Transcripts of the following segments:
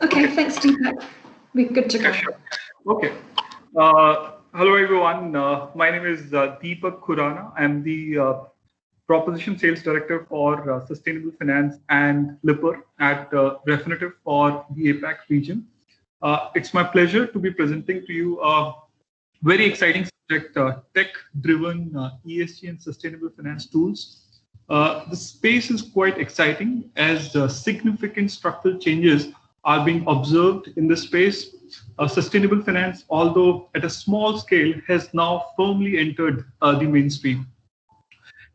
Okay, thanks, Deepak. We're good to go. Sure. Okay. Hello, everyone. My name is Deepak Khurana. I'm the Proposition Sales Director for Sustainable Finance and Lipper at Refinitiv for the APAC region. It's my pleasure to be presenting to you a very exciting subject, tech-driven ESG and sustainable finance tools. The space is quite exciting as significant structural changes are being observed in this space. Sustainable finance, although at a small scale, has now firmly entered the mainstream.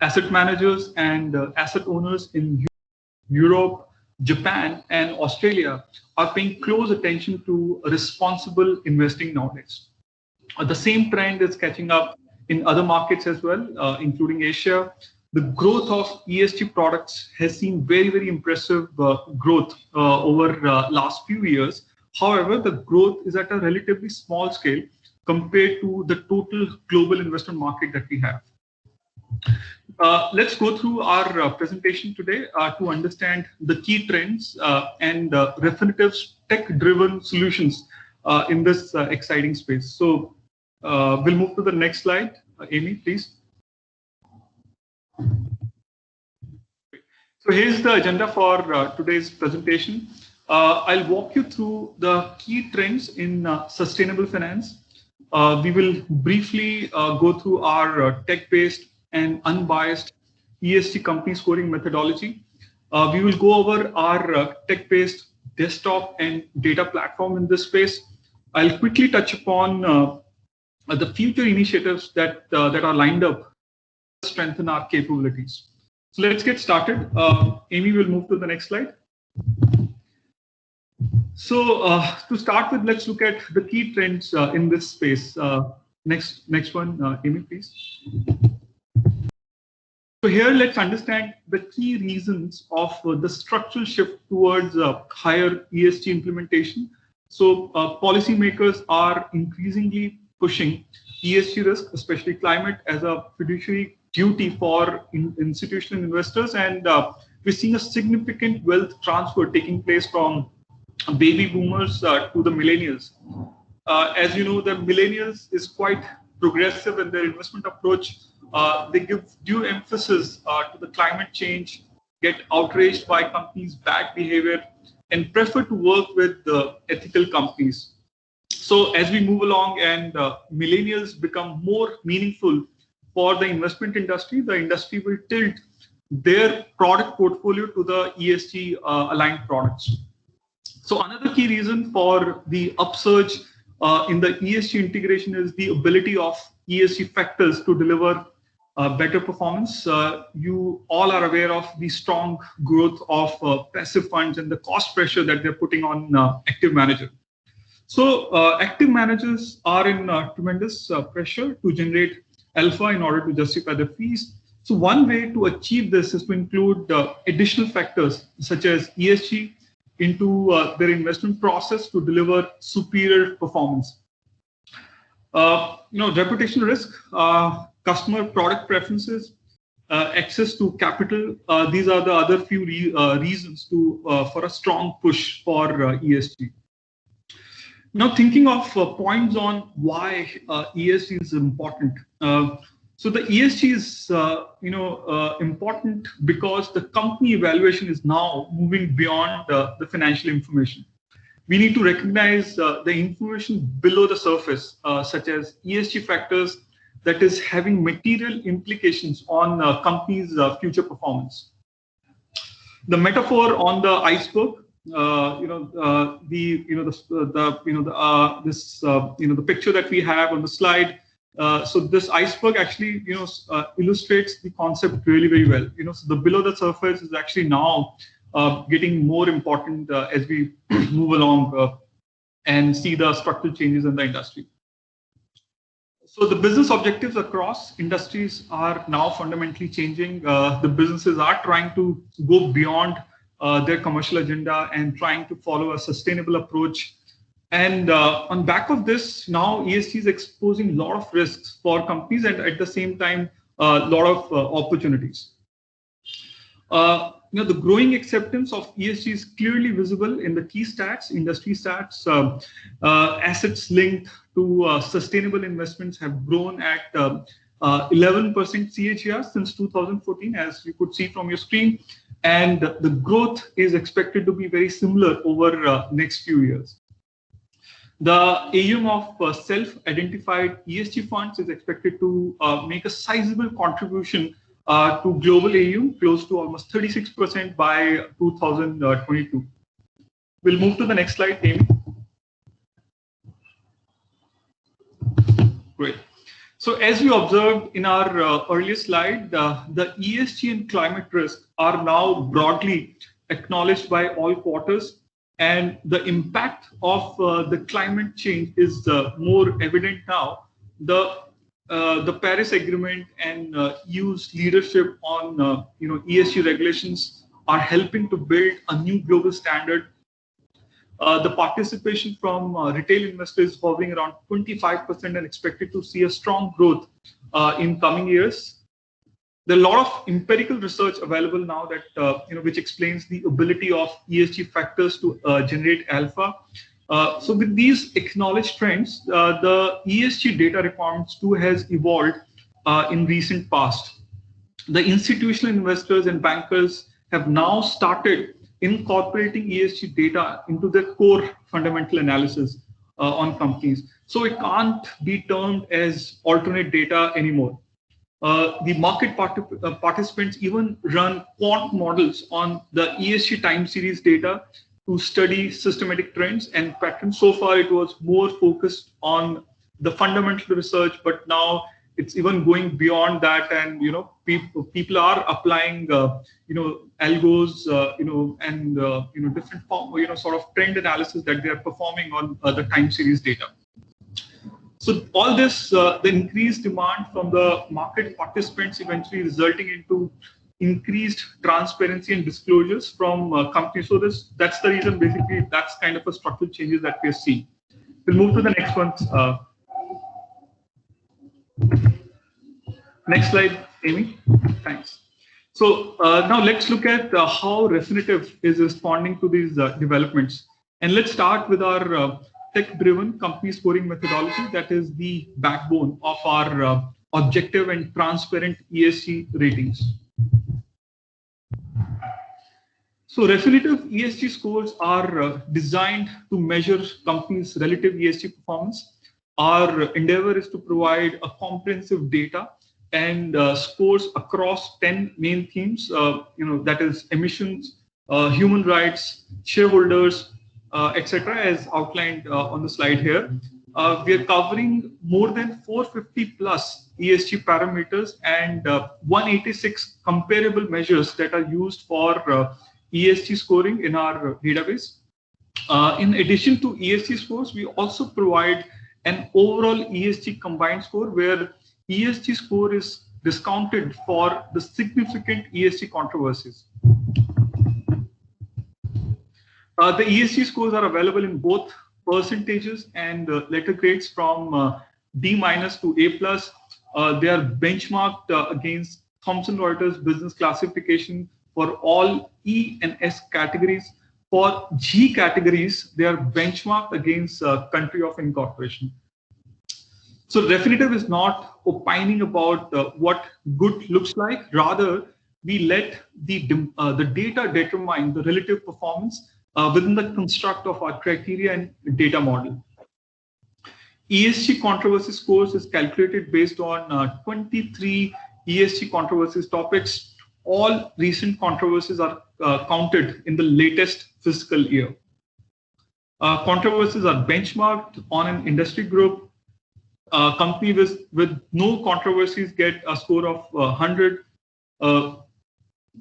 Asset managers and asset owners in Europe, Japan, and Australia are paying close attention to responsible investing nowadays. The same trend is catching up in other markets as well, including Asia. The growth of ESG products has seen very, very impressive growth over last few years. However, the growth is at a relatively small scale compared to the total global investment market that we have. Let's go through our presentation today to understand the key trends and Refinitiv's tech-driven solutions in this exciting space. So we'll move to the next slide. Amy, please. So here's the agenda for today's presentation. I'll walk you through the key trends in sustainable finance. We will briefly go through our tech-based and unbiased ESG company scoring methodology. We will go over our tech-based desktop and data platform in this space. I'll quickly touch upon the future initiatives that are lined up to strengthen our capabilities. So let's get started. Amy will move to the next slide. So to start with, let's look at the key trends in this space. Next one, Amy, please. So here, let's understand the key reasons of the structural shift towards higher ESG implementation. So policymakers are increasingly pushing ESG risk, especially climate, as a fiduciary duty for institutional investors. And we're seeing a significant wealth transfer taking place from baby boomers to the millennials. As you know, the millennials is quite progressive in their investment approach. They give due emphasis to the climate change, get outraged by companies' bad behavior, and prefer to work with ethical companies. So as we move along and millennials become more meaningful for the investment industry, the industry will tilt their product portfolio to the ESG aligned products. So another key reason for the upsurge in the ESG integration is the ability of ESG factors to deliver better performance. You all are aware of the strong growth of passive funds and the cost pressure that they're putting on active managers. So active managers are in tremendous pressure to generate alpha in order to justify their fees. So one way to achieve this is to include additional factors such as ESG into their investment process to deliver superior performance. Reputational risk, customer product preferences, access to capital. These are the other few reasons for a strong push for ESG. Now, thinking of points on why ESG is important. So the ESG is, important because the company evaluation is now moving beyond the financial information. We need to recognize the information below the surface, such as ESG factors that is having material implications on companies' future performance. The metaphor on the iceberg, the picture that we have on the slide. So this iceberg actually, illustrates the concept really very well. So the below the surface is actually now getting more important as we move along and see the structural changes in the industry. So the business objectives across industries are now fundamentally changing. The businesses are trying to go beyond their commercial agenda and trying to follow a sustainable approach. And on back of this, now ESG is exposing a lot of risks for companies and at the same time, a lot of opportunities. The growing acceptance of ESG is clearly visible in the key stats, industry stats. Assets linked to sustainable investments have grown at 11% CAGR since 2014, as you could see from your screen. And the growth is expected to be very similar over next few years. The AUM of self-identified ESG funds is expected to make a sizable contribution to global AUM, close to almost 36% by 2022. We'll move to the next slide, Amy. Great. So as we observed in our earlier slide, the ESG and climate risk are now broadly acknowledged by all quarters. And the impact of the climate change is more evident now. The Paris Agreement and EU's leadership on ESG regulations are helping to build a new global standard. The participation from retail investors is hovering around 25% and expected to see a strong growth in coming years. There are a lot of empirical research available now that which explains the ability of ESG factors to generate alpha. So with these acknowledged trends, the ESG data requirements too has evolved in recent past. The institutional investors and bankers have now started incorporating ESG data into their core fundamental analysis on companies. So it can't be termed as alternate data anymore. The market participants even run quant models on the ESG time series data to study systematic trends and patterns. So far, it was more focused on the fundamental research, but now it's even going beyond that. And people are applying algos, and different sort of trend analysis that they are performing on the time series data. So all this, the increased demand from the market participants eventually resulting into increased transparency and disclosures from companies. So that's the reason, basically, that's kind of a structural changes that we're seeing. We'll move to the next one. Next slide, Amy. Thanks. So now let's look at how Refinitiv is responding to these developments. And let's start with our tech-driven company scoring methodology that is the backbone of our objective and transparent ESG ratings. So Refinitiv ESG scores are designed to measure companies' relative ESG performance. Our endeavor is to provide a comprehensive data and scores across 10 main themes, that is emissions, human rights, shareholders, etc., as outlined on the slide here. We are covering more than 450 plus ESG parameters and 186 comparable measures that are used for ESG scoring in our database. In addition to ESG scores, we also provide an overall ESG combined score where ESG score is discounted for the significant ESG controversies. The ESG scores are available in both percentages and letter grades from D- to A+. They are benchmarked against Thomson Reuters business classification for all E and S categories. For G categories, they are benchmarked against country of incorporation. So Refinitiv is not opining about what good looks like. Rather, we let the data determine the relative performance within the construct of our criteria and data model. ESG controversy scores is calculated based on 23 ESG controversies topics. All recent controversies are counted in the latest fiscal year. Controversies are benchmarked on an industry group. Companies with no controversies get a score of 100.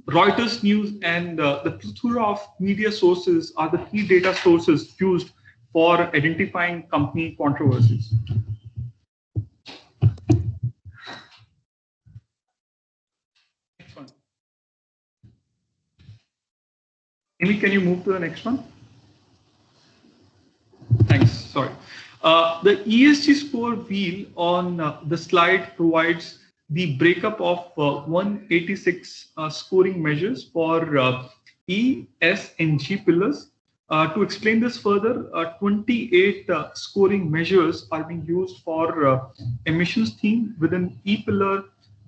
Reuters News and the plethora of media sources are the key data sources used for identifying company controversies. Next one. Amy, can you move to the next one? Thanks. sorry. The ESG score wheel on the slide provides the breakup of 186 scoring measures for E, S, and G pillars. To explain this further, 28 scoring measures are being used for emissions theme. Within E pillar,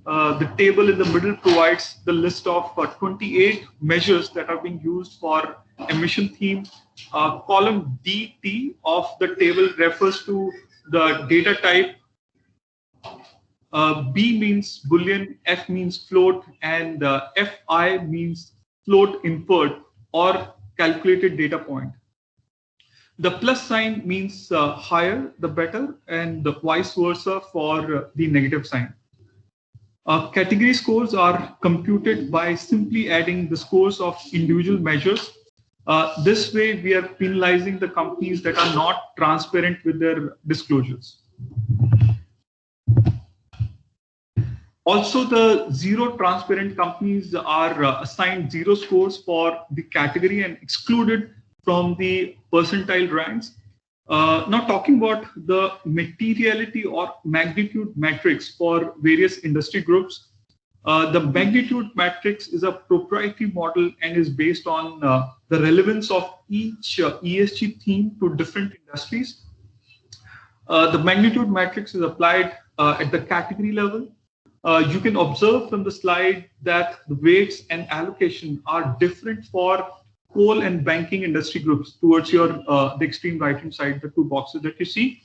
the table in the middle provides the list of 28 measures that are being used for emission theme. Column DT of the table refers to the data type. B means Boolean, F means float, and FI means float inferred or calculated data point. The plus sign means higher, the better, and the vice versa for the negative sign. Category scores are computed by simply adding the scores of individual measures. This way, we are penalizing the companies that are not transparent with their disclosures. Also, the zero transparent companies are assigned 0 scores for the category and excluded from the percentile ranks. Now, talking about the materiality or magnitude matrix for various industry groups, the magnitude matrix is a proprietary model and is based on the relevance of each ESG theme to different industries. The magnitude matrix is applied at the category level. You can observe from the slide that the weights and allocation are different for coal and banking industry groups towards your the extreme right hand side, the 2 boxes that you see.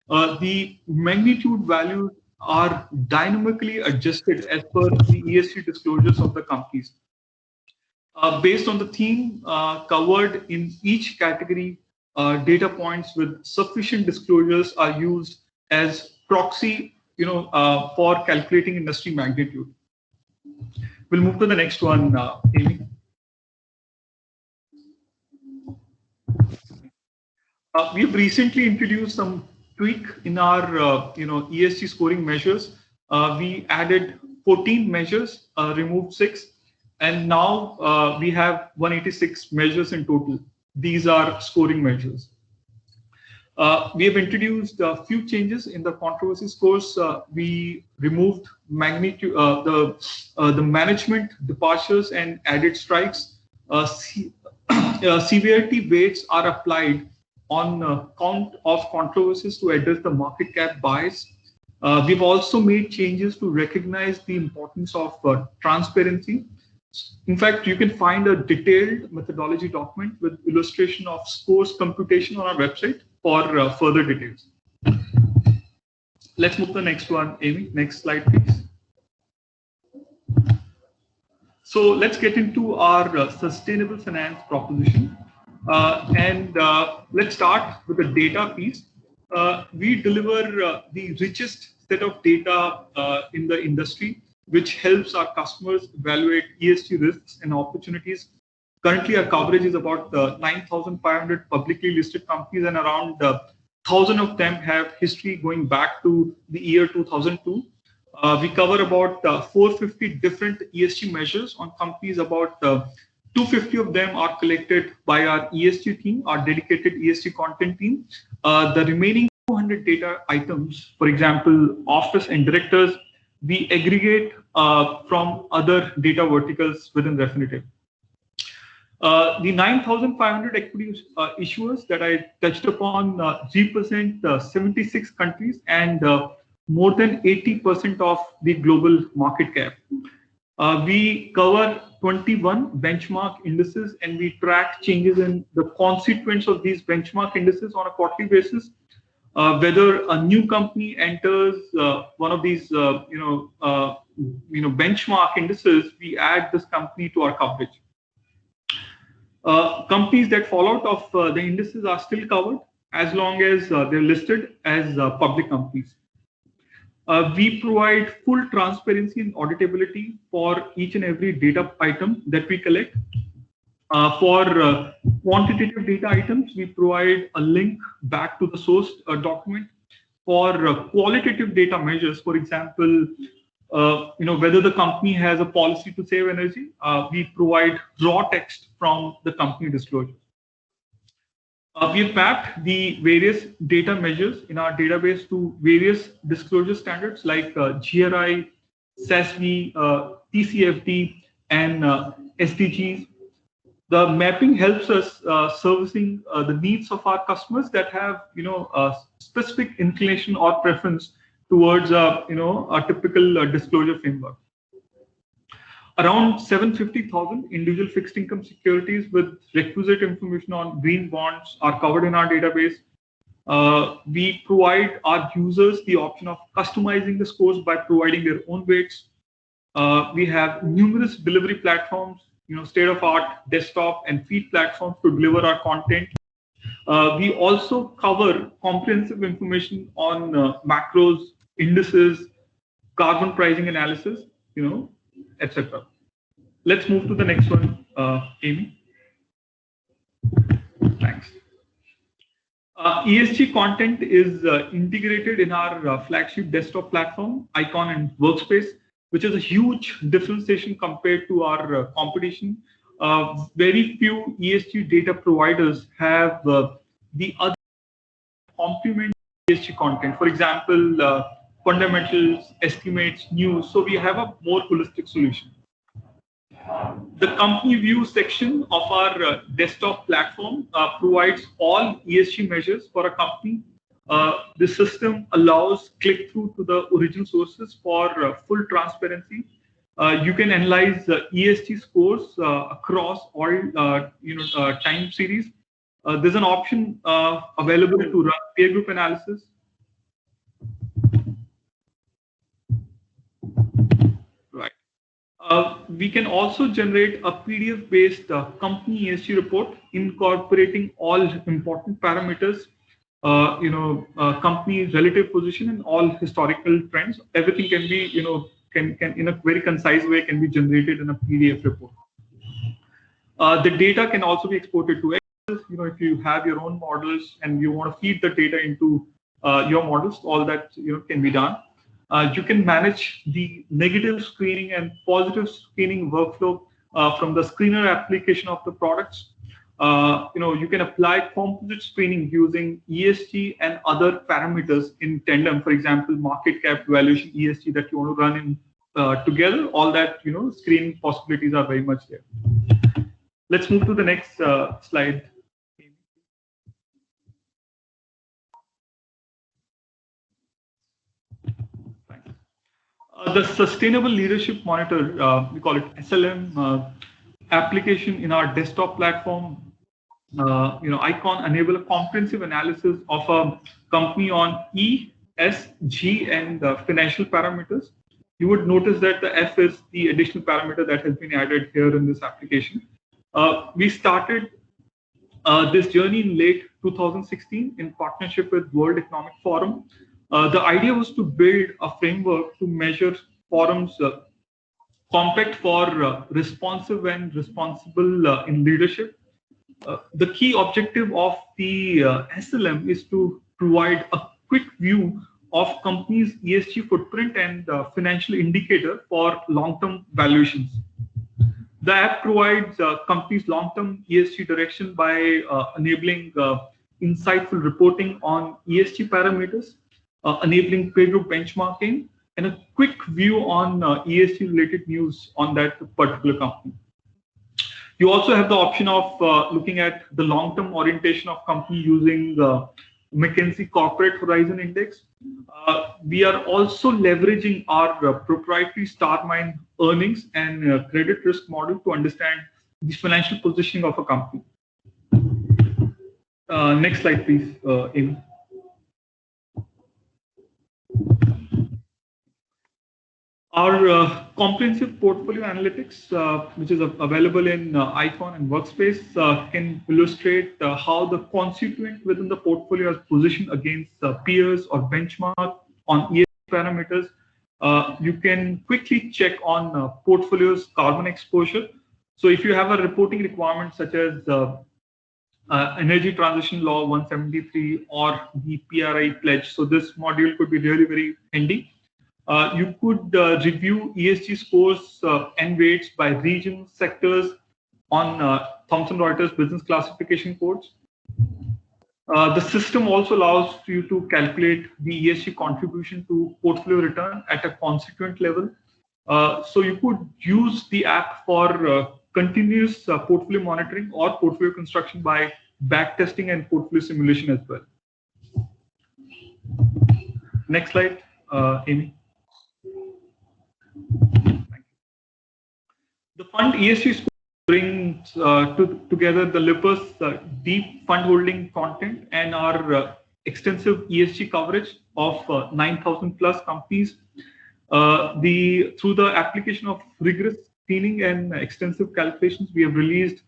The magnitude values are dynamically adjusted as per the ESG disclosures of the companies. Based on the theme covered in each category, data points with sufficient disclosures are used as proxy for calculating industry magnitude. We'll move to the next one, Amy. We've recently introduced some tweak in our ESG scoring measures. We added 14 measures, removed 6, and now we have 186 measures in total. These are scoring measures. We have introduced a few changes in the controversy scores. We removed magnitude, the management departures and added strikes. Severity weights are applied on count of controversies to address the market cap bias. We've also made changes to recognize the importance of transparency. In fact, you can find a detailed methodology document with illustration of scores computation on our website for further details. Let's move to the next one, Amy. Next slide, please. So let's get into our sustainable finance proposition. Let's start with the data piece. We deliver the richest set of data in the industry, which helps our customers evaluate ESG risks and opportunities. Currently, our coverage is about 9,500 publicly listed companies, and around 1,000 of them have history going back to the year 2002. We cover about 450 different ESG measures on companies. About 250 of them are collected by our ESG team, our dedicated ESG content team. The remaining 200 data items, for example, office and directors, we aggregate from other data verticals within Refinitiv. The 9,500 equity issuers that I touched upon represent 76 countries and more than 80% of the global market cap. We cover 21 benchmark indices, and we track changes in the constituents of these benchmark indices on a quarterly basis. Whether a new company enters one of these, benchmark indices, we add this company to our coverage. Companies that fall out of the indices are still covered as long as they're listed as public companies. We provide full transparency and auditability for each and every data item that we collect. For quantitative data items, we provide a link back to the source document. For qualitative data measures, for example, whether the company has a policy to save energy, we provide raw text from the company disclosure. We have mapped the various data measures in our database to various disclosure standards like GRI, SASB, TCFD, and SDGs. The mapping helps us servicing the needs of our customers that have, a specific inclination or preference towards, a typical disclosure framework. Around 750,000 individual fixed income securities with requisite information on green bonds are covered in our database. We provide our users the option of customizing the scores by providing their own weights. We have numerous delivery platforms, state-of-art desktop and feed platforms to deliver our content. We also cover comprehensive information on macros, indices, carbon pricing analysis, etc. Let's move to the next one, Amy. Thanks. ESG content is integrated in our flagship desktop platform, Icon and Workspace, which is a huge differentiation compared to our competition. Very few ESG data providers have the other complement ESG content. For example, fundamentals, estimates, news. So we have a more holistic solution. The company view section of our desktop platform provides all ESG measures for a company. The system allows click through to the original sources for full transparency. You can analyze ESG scores across all time series. There's an option available to run peer group analysis. Right. We can also generate a PDF-based company ESG report incorporating all important parameters. Company relative position and all historical trends. Everything can be, can in a very concise way can be generated in a PDF report. The data can also be exported to Excel. If you have your own models and you want to feed the data into your models, all that can be done. You can manage the negative screening and positive screening workflow from the screener application of the products. You can apply composite screening using ESG and other parameters in tandem. For example, market cap valuation ESG that you want to run in together. All that screening possibilities are very much there. Let's move to the next slide. The Sustainable Leadership Monitor, we call it SLM, application in our desktop platform. Icon enable a comprehensive analysis of a company on E, S, G, and financial parameters. You would notice that the F is the additional parameter that has been added here in this application. We started this journey in late 2016 in partnership with World Economic Forum. The idea was to build a framework to measure forums compact for responsive and responsible in leadership. The key objective of the SLM is to provide a quick view of companies' ESG footprint and financial indicator for long-term valuations. The app provides companies long-term ESG direction by enabling insightful reporting on ESG parameters, enabling peer group benchmarking, and a quick view on ESG-related news on that particular company. You also have the option of looking at the long-term orientation of company using McKinsey Corporate Horizon Index. We are also leveraging our proprietary StarMine earnings and credit risk model to understand the financial positioning of a company. Next slide, please, Amy. Our comprehensive portfolio analytics, which is available in Icon and Workspace, can illustrate how the constituent within the portfolio is positioned against peers or benchmark on ESG parameters. You can quickly check on portfolio's carbon exposure. So if you have a reporting requirement such as Energy Transition Law 173 or the PRI pledge, so this module could be really very handy. You could review ESG scores and weights by region, sectors on Thomson Reuters business classification codes. The system also allows you to calculate the ESG contribution to portfolio return at a consequent level. So you could use the app for continuous portfolio monitoring or portfolio construction by backtesting and portfolio simulation as well. Next slide, Amy. The fund ESG score brings together the Lipper's deep fund holding content and our extensive ESG coverage of 9,000 plus companies. Through the application of rigorous screening and extensive calculations, we have released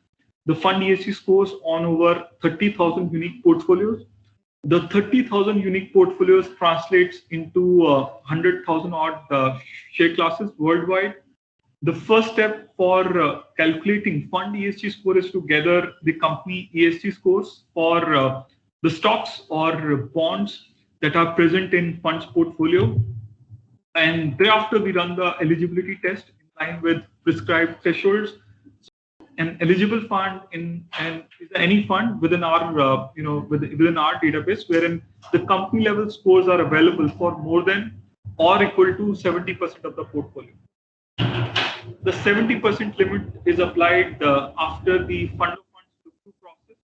the fund ESG scores on over 30,000 unique portfolios. The 30,000 unique portfolios translates into 100,000 odd share classes worldwide. The first step for calculating fund ESG score is to gather the company ESG scores for the stocks or bonds that are present in funds portfolio. And thereafter, we run the eligibility test in line with prescribed thresholds. An eligible fund is any fund within our within our database wherein the company level scores are available for more than or equal to 70% of the portfolio. The 70% limit is applied after the fund of funds look-through process.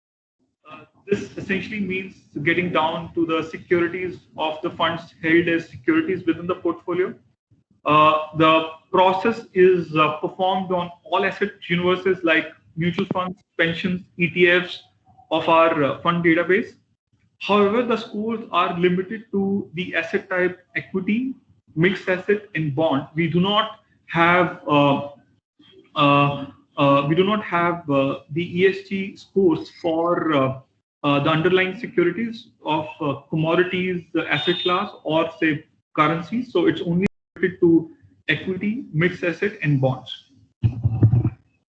This essentially means getting down to the securities of the funds held as securities within the portfolio. The process is performed on all asset universes like mutual funds, pensions, ETFs of our fund database. However, the scores are limited to the asset type equity, mixed asset, and bond. We do not have the ESG scores for the underlying securities of commodities, asset class, or say currencies. So it's only limited to equity, mixed asset, and bonds.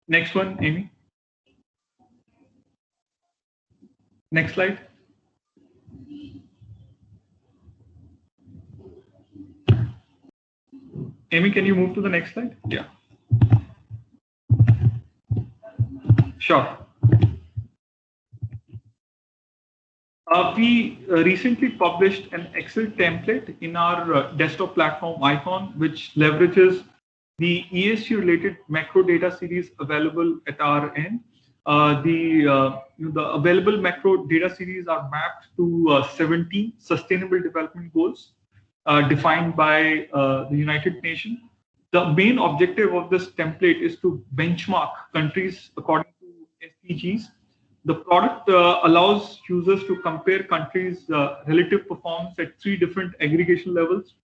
Next one, Amy. Next slide. Amy, can you move to the next slide? Yeah. Sure. We recently published an Excel template in our desktop platform Icon, which leverages the ESG related macro data series available at our end. The available macro data series are mapped to 17 sustainable development goals defined by the United Nations. The main objective of this template is to benchmark countries according to SDGs. The product allows users to compare countries' relative performance at 3 different aggregation levels.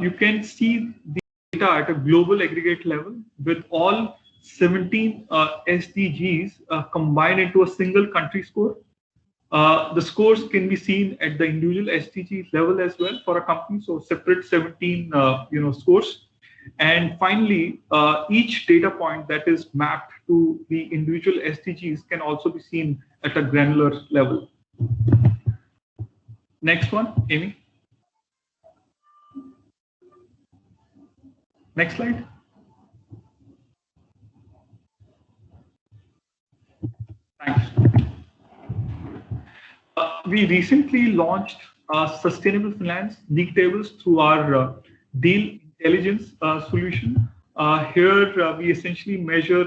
You can see the data at a global aggregate level with all 17 SDGs combined into a single country score. The scores can be seen at the individual SDG level as well for a company, so separate 17 scores. And finally, each data point that is mapped to the individual SDGs can also be seen at a granular level. Next one, Amy. Next slide. Thanks. We recently launched sustainable finance league tables through our deal intelligence solution. Here we essentially measure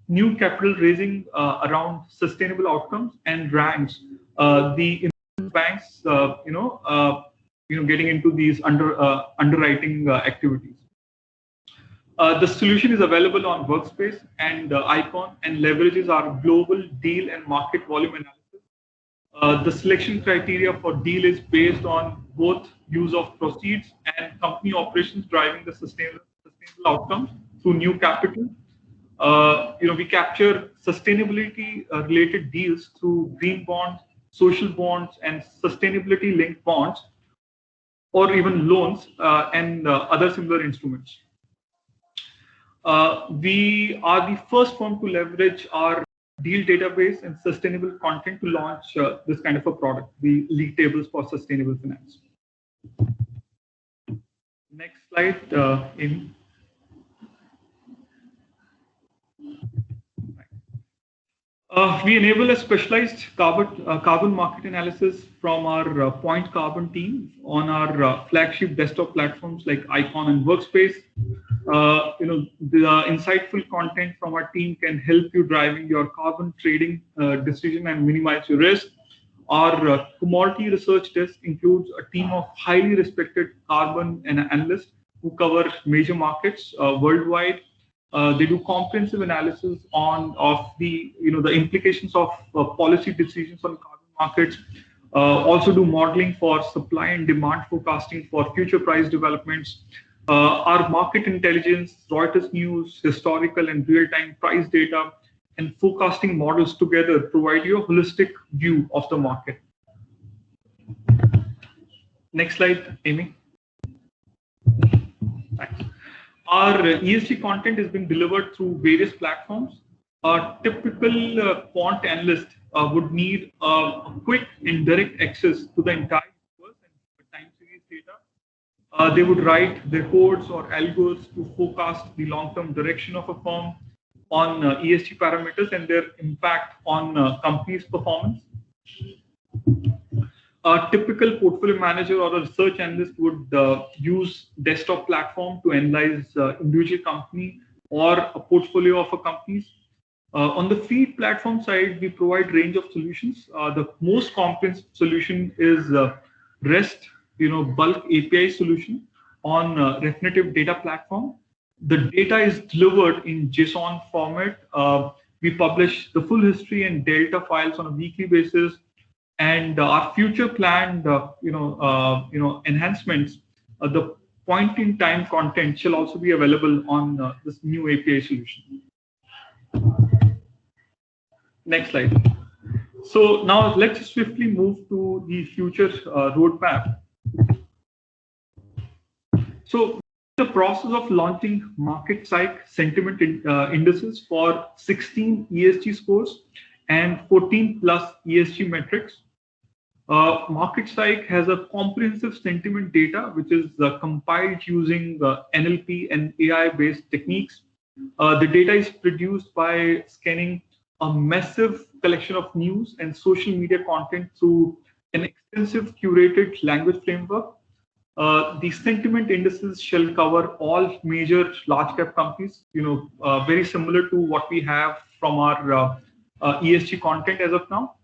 new capital raising around sustainable outcomes and ranks the banks getting into these underwriting activities. The solution is available on Workspace and Icon and leverages our global deal and market volume analysis. The selection criteria for deal is based on both use of proceeds and company operations driving the sustainable outcomes through new capital. We capture sustainability related deals through green bonds, social bonds, and sustainability linked bonds, or even loans and other similar instruments. We are the first firm to leverage our deal database and sustainable content to launch this kind of a product, the league tables for sustainable finance. Next slide, Amy. We enable a specialized carbon market analysis from our Point Carbon team on our flagship desktop platforms like Icon and Workspace. The insightful content from our team can help you driving your carbon trading decision and minimize your risk. Our commodity research desk includes a team of highly respected carbon analysts who cover major markets worldwide. They do comprehensive analysis of the implications of policy decisions on carbon markets. Also do modeling for supply and demand forecasting for future price developments. Our market intelligence, Reuters news, historical and real-time price data, and forecasting models together provide you a holistic view of the market. Next slide, Amy. Thanks. Our ESG content is being delivered through various platforms. A typical quant analyst would need a quick and direct access to the entire universe and time series data. They would write their codes or algos to forecast the long-term direction of a firm on ESG parameters and their impact on company's performance. A typical portfolio manager or a research analyst would use desktop platform to analyze individual company or a portfolio of a companies. On the feed platform side, we provide range of solutions. The most comprehensive solution is REST, bulk API solution on Refinitiv data platform. The data is delivered in JSON format. We publish the full history and delta files on a weekly basis. And our future planned, enhancements, the point-in-time content shall also be available on this new API solution. Next slide. So now let's swiftly move to the future roadmap. So the process of launching market psych sentiment indices for 16 ESG scores and 14 plus ESG metrics. Market Psych has a comprehensive sentiment data, which is compiled using NLP and AI-based techniques. The data is produced by scanning a massive collection of news and social media content through an extensive curated language framework. The sentiment indices shall cover all major large cap companies, very similar to what we have from our ESG content as of now.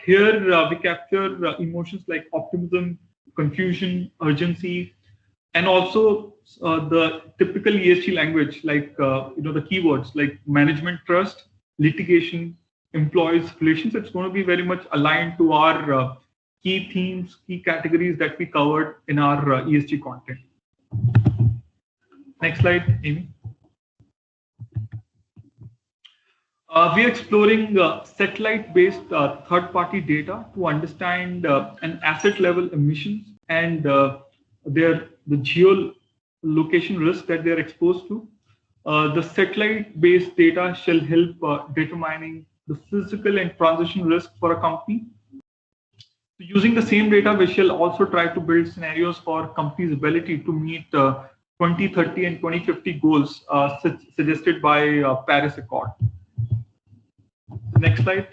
Here we capture emotions like optimism, confusion, urgency, and also the typical ESG language like the keywords like management trust, litigation, employees relations. It's going to be very much aligned to our key themes, key categories that we covered in our ESG content. Next slide, Amy. We are exploring satellite-based third-party data to understand an asset-level emissions and the geolocation risk that they are exposed to. The satellite-based data shall help determining the physical and transition risk for a company. Using the same data, we shall also try to build scenarios for companies' ability to meet 2030 and 2050 goals suggested by Paris Accord. Next slide.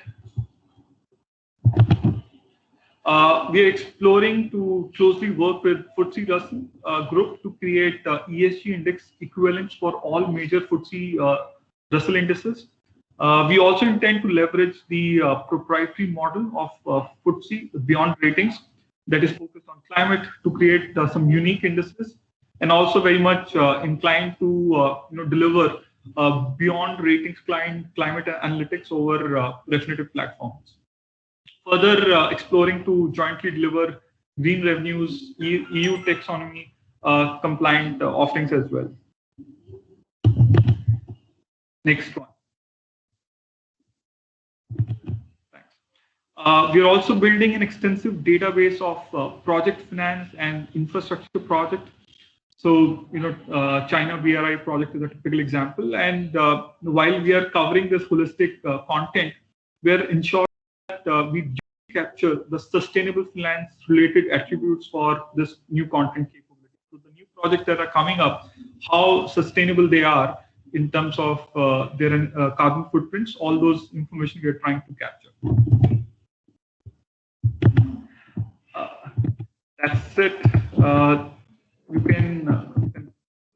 We are exploring to closely work with FTSE Russell Group to create ESG index equivalents for all major FTSE Russell indices. We also intend to leverage the proprietary model of FTSE Beyond Ratings that is focused on climate to create some unique indices, and also very much inclined to deliver beyond ratings climate analytics over Refinitiv platforms. Further exploring to jointly deliver green revenues, EU taxonomy compliant offerings as well. Next one. Thanks. We are also building an extensive database of project finance and infrastructure projects. So, China BRI project is a typical example. And while we are covering this holistic content, we are ensuring that we capture the sustainable finance related attributes for this new content capability. So the new projects that are coming up, how sustainable they are, in terms of their carbon footprints. All those information we are trying to capture. That's it. You can.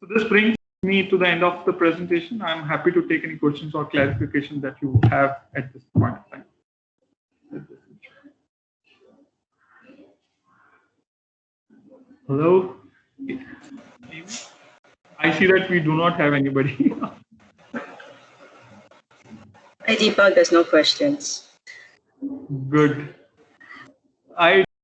So this brings me to the end of the presentation. I'm happy to take any questions or clarification that you have at this point of time. Hello. I see that we do not have anybody. Hi, Deepak, there's no questions. Good. I